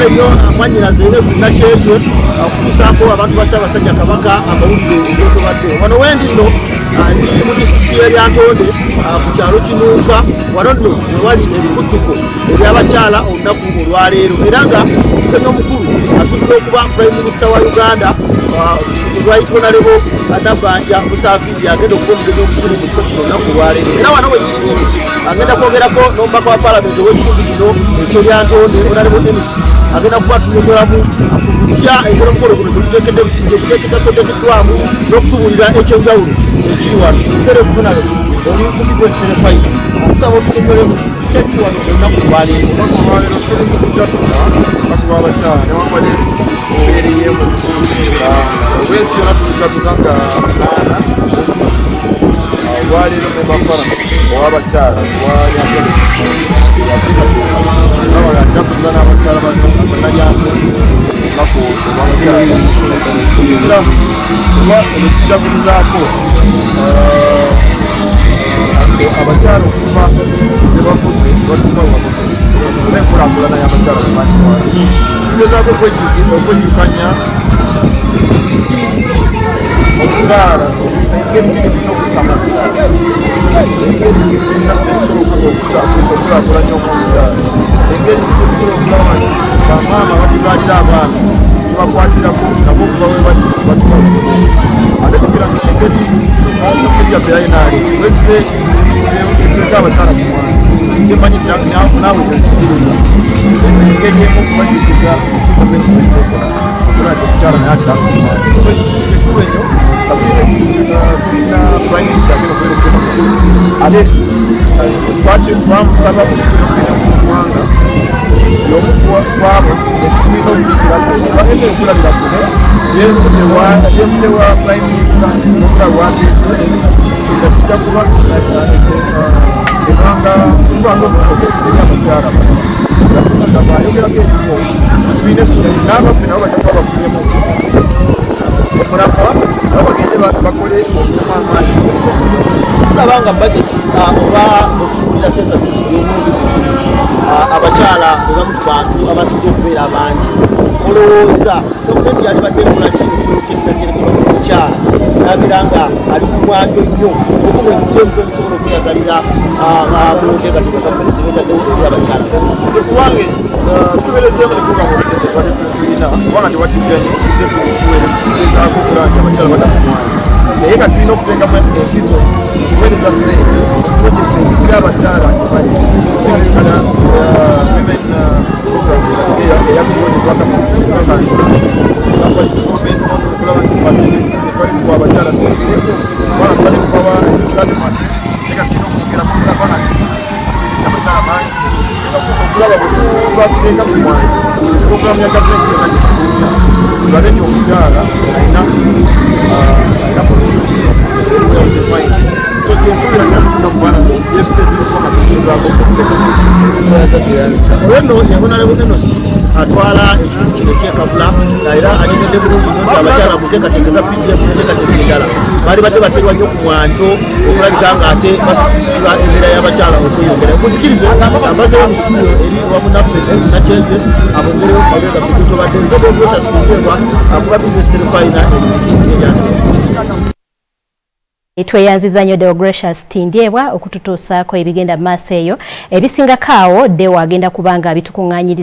twagala nnyo mwanyinaze ne kunakyejo okutuusaako abantu bassaabasajja kabaka amawulire egyotobadde wano wendi nno ndi mu disitulikiti y'eryantonde ku kyalo kinuuka wano nno wewali ebikujjuko ebyabakyala olunaku olwaleero era nga omugenyi omukulu asuubirwa okuba prime minister wa uganda right honorable Nabbanja Musafiri agenda okuba omugenyi omukulu mu kifo kino olunaku olwaleero era wano wenyini agenda kwogerako n'omubaka wa paalamenti ow'ekitundu kino ekyeryantonde honorable MC agenda kuba tunyonyolamu ku kutya engeri omukolo guno gyeguteekeddwamu n'okutubuulira ekyenjawulo ekiri wano tere kubonalo oli ku bigwestere fayina okusaba otunyonyolemu kyekiri wano olunaku olwaleero tuli mu kujaguza bakuba abakyala newambale tubeereyemu olwensi yona tukujaguza nga naana olwaleero membapala owabakyala twayajaguza n'abakyala banalyanto tujagulizaako abakyala okuva gyebavudde batuva n'enkulaakulana y'abakyala mumakitwala tugezaako okwejjukanya ki omukyala engeri kirina okusama omukyala engeri kirina okulaakulanya omukyala engeri kirina okulaba nti bamaama batuzaalira abaana tubakwatirako nabo okuva we bali batubawo ate tugira engeri yaffe yayinaali wezze eteeka abakyala ku mwana kyemmanyi naawe kyekikiriza engeri emu okubanyikiza ekikomekimeteekera okulaba nti omukyala nayakira ku mwana kyekikulu ekyo tulina prime minister agenda okubeera okubeera ate twamusaba okubeera mu ggwanga y'omu kwabo tulina okujjukirako bagenda okulabira kune gyenfudde wa prime minister n'omulala wandiise so nga kijja kuba ebanga obusobo eri abakyala ayogerako ebiko tulina essomero n'abaffe nabo bajja kuba bafunyemu ki omulapa nabo bagende bakole okunyuma amaanyi tulaba nga budget oba okutuulira sensasi y'omundi abakyala bebamu ku bantu abasinze okubeera abangi olowooza gavumenti yali badde ekola ki ekisobokeddakiragema ku mukyala nabeera nga ali ku mwanjo nnyo okubaemutemuto ebisobola okweyagalira mu nteekateeka gavumenti zibetaddewo eri abakyala kubange tubeerezeemu nebugamubadde tulina kubanga tewakijja nnyo tuze tugezaako okulaba nti abakyala badakumwanjo naye nga tulina okuteekamu enkizo okuweereza ssente projekiti ezijja abakyala bali zirikana women program eyakuwonyezwakakulaba abakyala kubanga tubalikubawa zatemasi eka tulina okwogera kulabana abakyala bangi okulaba bwetubaziteeka ku mwanyi programu ya gavumenti yona gitufuunya tulabe nti omukyala alina position well-defined. So kyensuubira nnyo tutunda ku baana byevudde zirikuba matukuzaako olweno yabonalebo enosi atwala ekitundu kino ekyekabula era anyonyodde bulungi nnyo nti abakyala mu nteekateeka za pdf n'enteekateeka endala baali badde bateerwa nnyo ku mwanjo okulabika nga ate basikisikirwa embeera y'abakyala okweyongera kunzikirize ambazeyo mu studio eri wamu naffe nakyenje abongereyo mabega ffe gyetobadde nze bwogwesa situngeebwa akuba binesere fayina ebitundu ebyange tweyanziza nnyo Deogratius Tindyebwa okututuusaako ebigenda mu maaso eyo ebisingako awo Dewa agenda kubanga bitukuŋŋaanyiriza